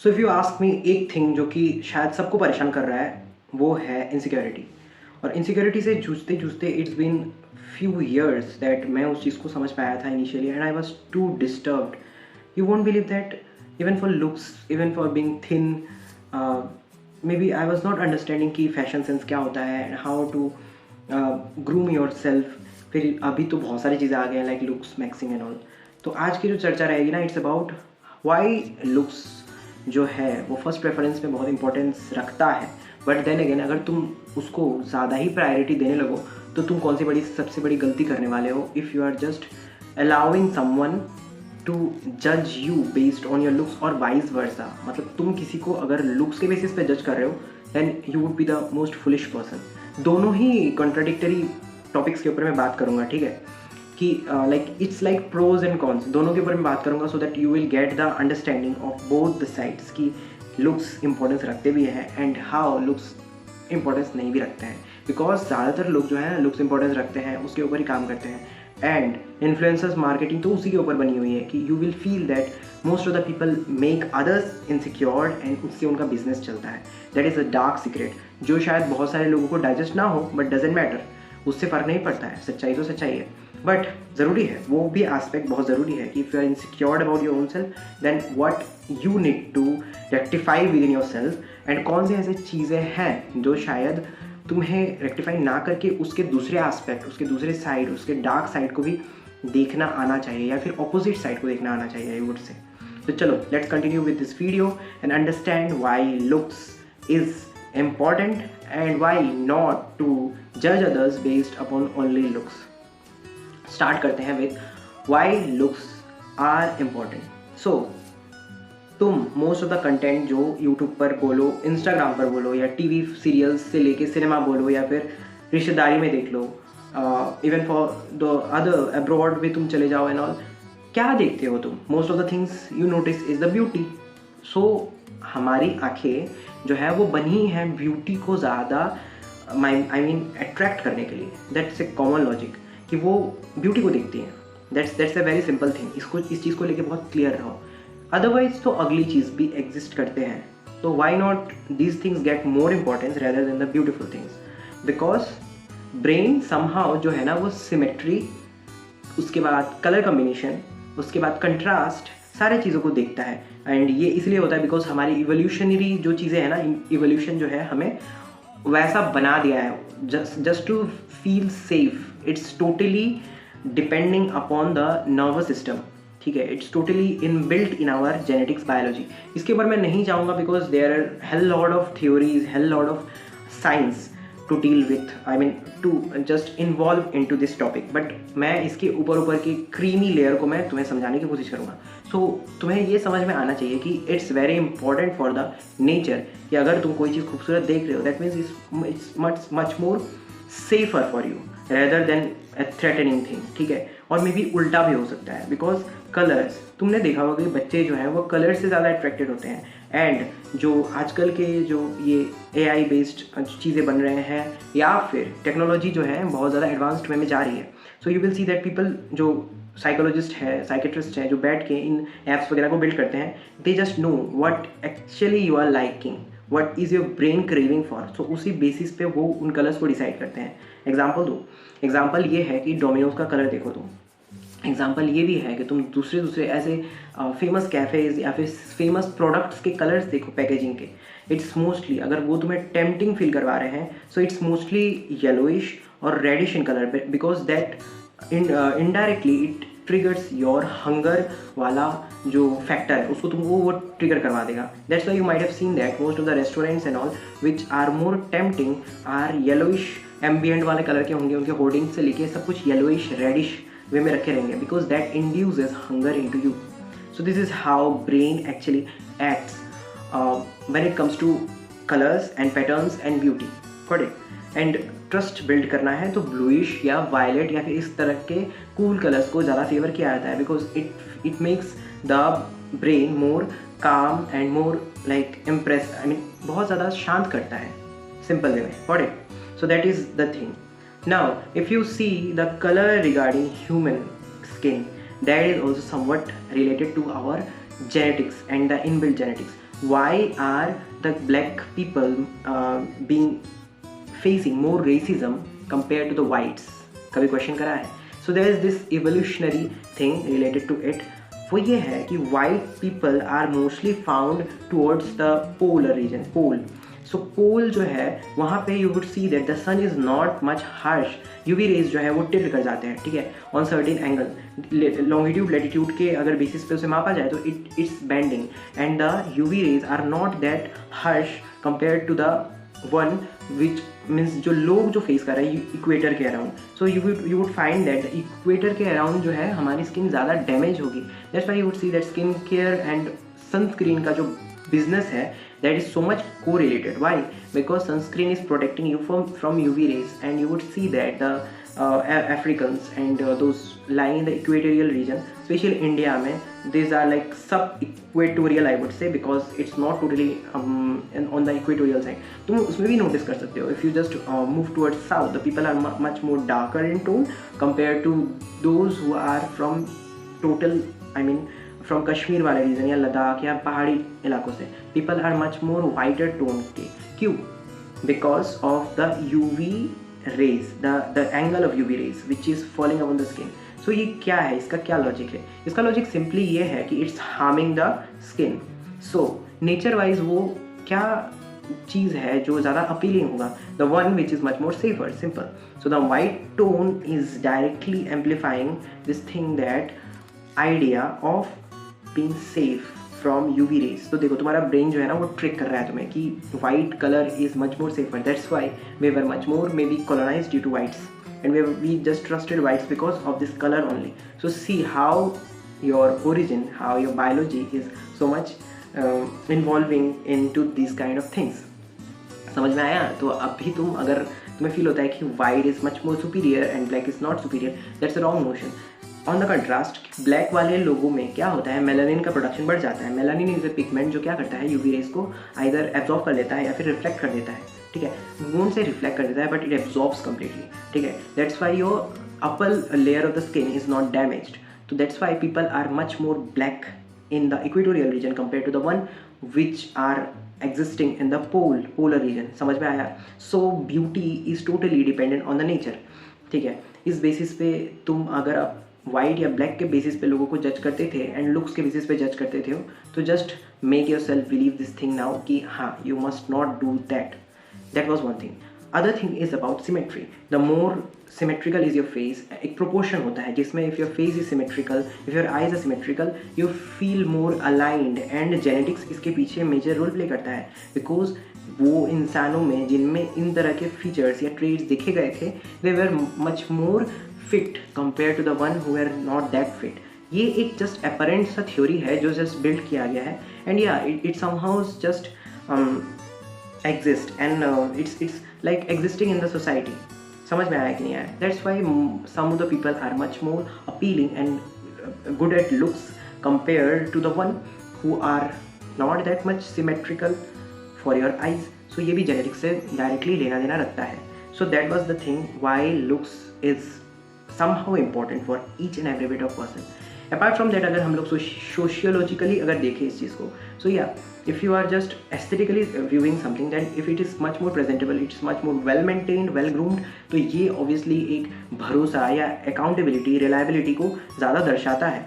So if you ask me, एक thing जो कि शायद सबको परेशान कर रहा है वो है इनसिक्योरिटी। और इनसिक्योरिटी से जूझते जूझते it's been few years that मैं उस चीज़ को समझ पाया था initially, and I was too disturbed. You won't believe that even for looks, even for being thin, maybe I was not understanding कि फैशन सेंस क्या होता है and how to groom your self. फिर अभी तो बहुत सारी चीज़ें आ गई हैं like looks maxing and all. तो आज की जो चर्चा रहेगी ना, इट्स अबाउट वाई लुक्स जो है वो फर्स्ट प्रेफरेंस में बहुत इंपॉर्टेंस रखता है। बट देन अगेन अगर तुम उसको ज़्यादा ही प्रायोरिटी देने लगो तो तुम कौन सी सबसे बड़ी गलती करने वाले हो if you are just allowing someone to जज you based on your looks और वाइस वर्सा। मतलब तुम किसी को अगर लुक्स के बेसिस पे जज कर रहे हो then you would be the most foolish person. दोनों ही कॉन्ट्राडिक्टरी टॉपिक्स के ऊपर मैं बात करूँगा, ठीक है, कि like it's like pros and cons, दोनों के ऊपर मैं बात करूँगा so that you will get the understanding of both the sides कि लुक्स इंपॉर्टेंस रखते भी हैं एंड हाउ लुक्स इंपॉर्टेंस नहीं भी रखते हैं। बिकॉज ज़्यादातर लोग जो है लुक्स इंपॉर्टेंस रखते हैं, उसके ऊपर ही काम करते हैं। एंड इन्फ्लुएंसर्स मार्केटिंग तो उसी के ऊपर बनी हुई है कि you will feel that most of the people make others insecure and उससे उनका बिजनेस चलता है। That is a dark secret जो शायद बहुत सारे लोगों को डाइजेस्ट ना हो, बट डजेंट मैटर, उससे फ़र्क नहीं पड़ता है। सच्चाई तो सच्चाई है, बट ज़रूरी है, वो भी एस्पेक्ट बहुत ज़रूरी है कि if you are insecured about your own self then what you need to rectify within your self, and कौन सी ऐसी चीज़ें हैं जो शायद तुम्हें रेक्टिफाई ना करके उसके दूसरे एस्पेक्ट, उसके दूसरे साइड, उसके डार्क साइड को भी देखना आना चाहिए, या फिर ऑपोजिट साइड को देखना आना चाहिए, आई वुड से। तो चलो let's continue with this video and understand why looks is important and why not to judge others based upon only looks. Start करते हैं with why looks are important. So तुम most of the content जो YouTube पर बोलो, Instagram पर बोलो, या TV serials से लेके सिनेमा बोलो, या फिर रिश्तेदारी में देख लो, even for the other abroad भी तुम चले जाओ एंड ऑल, क्या देखते हो तुम? Most of the things you notice is the beauty. So हमारी आंखें जो है वो बनी हैं ब्यूटी को ज़्यादा आई मीन अट्रैक्ट करने के लिए। दैट्स ए कॉमन लॉजिक कि वो ब्यूटी को देखती हैं। That's a very simple thing. इस चीज़ को लेके बहुत क्लियर रहो, अदरवाइज तो अगली चीज़ भी एग्जिस्ट करते हैं। तो why not these things get more importance rather than the beautiful things? Because brain somehow जो है ना वो सिमेट्री, उसके बाद कलर कम्बिनेशन, उसके बाद कंट्रास्ट, सारे चीज़ों को देखता है। एंड ये इसलिए होता है बिकॉज हमारी इवोल्यूशनरी जो चीज़ें हैं ना, इवोल्यूशन जो है हमें वैसा बना दिया है just to feel safe. It's totally depending upon the nervous system, ठीक है, it's totally inbuilt in our genetics biology. इसके ऊपर मैं नहीं जाऊँगा because there are hell lot of theories, hell lot of science to deal with, I mean to just involve in to this topic. But मैं इसके ऊपर की creamy layer को मैं तुम्हें समझाने की कोशिश करूँगा। सो तुम्हें ये समझ में आना चाहिए कि it's very important for the nature कि अगर तुम कोई चीज़ खूबसूरत देख रहे हो that means it's much more safer for you rather than A threatening thing, ठीक है। और मे भी उल्टा भी हो सकता है बिकॉज कलर्स, तुमने देखा होगा कि बच्चे जो हैं वो कलर से ज़्यादा अट्रैक्टेड होते हैं। एंड जो आजकल के जो ये AI बेस्ड चीज़ें बन रहे हैं या फिर टेक्नोलॉजी जो है बहुत ज़्यादा एडवांस्ड वे में जा रही है, so you will see that people जो साइकोलॉजिस्ट है, साइकेट्रिस्ट है, जो बैठ के इन ऐप्स वगैरह को बिल्ड करते हैं, they just know what actually you are liking, what is your brain craving for. So उसी बेसिस पे वो उन कलर्स को डिसाइड करते हैं। एग्जाम्पल दो, एग्जाम्पल ये है कि डोमिनोज का कलर देखो तुम। एग्जाम्पल ये भी है कि तुम दूसरे ऐसे फेमस कैफ़ेज़ या फिर फेमस प्रोडक्ट्स के कलर्स देखो, पैकेजिंग के। इट्स मोस्टली, अगर वो तुम्हें टेम्पटिंग फील करवा रहे हैं, सो इट्स मोस्टली येलोइश और reddish in colour, because that indirectly it triggers your hunger वाला जो फैक्टर है उसको तुमको वो ट्रिगर करवा देगा। That's why you might have seen that most of the restaurants and all which are more tempting are yellowish ambient वाले colour के होंगे। उनके होर्डिंग से लेके सब कुछ येलोइश रेडिश वे में रखे रहेंगे because that induces hunger into you. So this is how brain actually acts when it comes two colours and patterns and beauty, got it. And trust build करना है तो ब्लूइश या वायलेट या फिर इस तरह के कूल कलर्स को ज़्यादा फेवर किया जाता है because it makes the brain more calm and more like impress, I mean बहुत ज़्यादा शांत करता है सिंपल वे में, got it. So that is the thing. Now, if you see the color regarding human skin, that is also somewhat related to our genetics and the inbuilt genetics. why are the black people being facing more racism compared to the whites? कभी question करा है? So there is this evolutionary thing related to it. वो ये है कि white people are mostly found towards the polar region, pole. So pole जो है वहाँ पे you would see that the sun is not much harsh. UV rays जो है वो टिल्ट कर जाते हैं, ठीक है, on certain angle, longitude latitude के अगर बेसिस पे उसे मापा जाए तो it's bending and the UV rays are not that harsh compare to the one which means जो लोग जो फेस कर रहे हैं इक्वेटर के around. So you would find that equator के अराउंड जो है हमारी स्किन ज़्यादा डैमेज होगी. That's why you would see that skin care and sunscreen का जो बिजनेस है that is so much correlated. Why? Because sunscreen is protecting you from UV rays, and you would see that the Africans and those lying in the equatorial region, especially India में, these are like sub-equatorial I would say, because it's not totally on the equatorial side. तुम उसमें भी notice कर सकते हो. If you just move towards south, the people are much more darker in tone compared to those who are from total, I mean from Kashmir वाले region या लद्दाख या पहाड़ी इलाकों से. People are much more whiter tone के. क्यों? Because of the UV rays, the angle of UV rays which is falling upon the skin. So ये क्या है, इसका क्या लॉजिक है? इसका लॉजिक सिंपली ये है कि it's harming the skin. So nature wise वो क्या चीज़ है जो ज़्यादा अपीलिंग होगा? The one which is much more safer, simple. So the white tone is directly amplifying this thing, that idea of being safe from UV rays. तो देखो तुम्हारा brain जो है ना वो ट्रिक कर रहा है तुम्हें कि white colour is much more safer. That's why we were much more maybe colonized due to whites, and we just trusted whites because of this color only. So see how your origin, how your biology is so much involving into these kind of things. समझ में आया? तो अभी अगर तुम्हें feel होता है कि white is much more superior and black is not superior, that's a wrong notion. On the contrast, black वाले लोगों में क्या होता है, मेलानिन का प्रोडक्शन बढ़ जाता है. मेलानिन इज अ पिगमेंट जो क्या करता है, यूवी रेज को आइदर एब्जॉर्ब कर लेता है या फिर रिफ्लेक्ट कर देता है. ठीक है, मून से रिफ्लेक्ट कर देता है बट इट एब्जॉर्ब्स कम्प्लीटली. ठीक है, that's why your upper layer of the skin is not damaged. तो that's why people are much more black in the equatorial region compared to the one which are existing in the polar region. समझ में आया? So beauty is totally dependent on the nature. ठीक है, इस basis पे तुम अगर आप वाइट या ब्लैक के बेसिस पे लोगों को जज करते थे एंड लुक्स के बेसिस पे जज करते थे हो, तो just make your self believe this thing now कि हाँ, you must not do that. That was one thing. Other thing is about symmetry. The more symmetrical is your face, एक प्रोपोर्शन होता है जिसमें if your face is symmetrical, if your eyes are symmetrical, you feel more aligned. And genetics इसके पीछे major role play करता है, because वो इंसानों में जिनमें इन तरह के फीचर्स या ट्रेड्स देखे गए थे, they were much more fit compare to the one who are not that fit. ये एक जस्ट अपरेंट सा थ्योरी है जो जस्ट बिल्ड किया गया है, एंड या it somehow just exist and it's like existing in the society. समझ में आया कि नहीं आया? That's why some of the people are much more appealing and good at looks compare to the one who are not that much symmetrical for your eyes. So ये भी genetics से directly लेना देना रखता है. So that was the thing why looks is somehow important for each and every bit of person. Apart from that, अगर हम लोग sociologically अगर देखें इस चीज़ को, so yeah, if you are just aesthetically viewing something, then if it is much more presentable, it's much more well maintained, well groomed, तो ये obviously एक भरोसा या accountability, reliability को ज़्यादा दर्शाता है.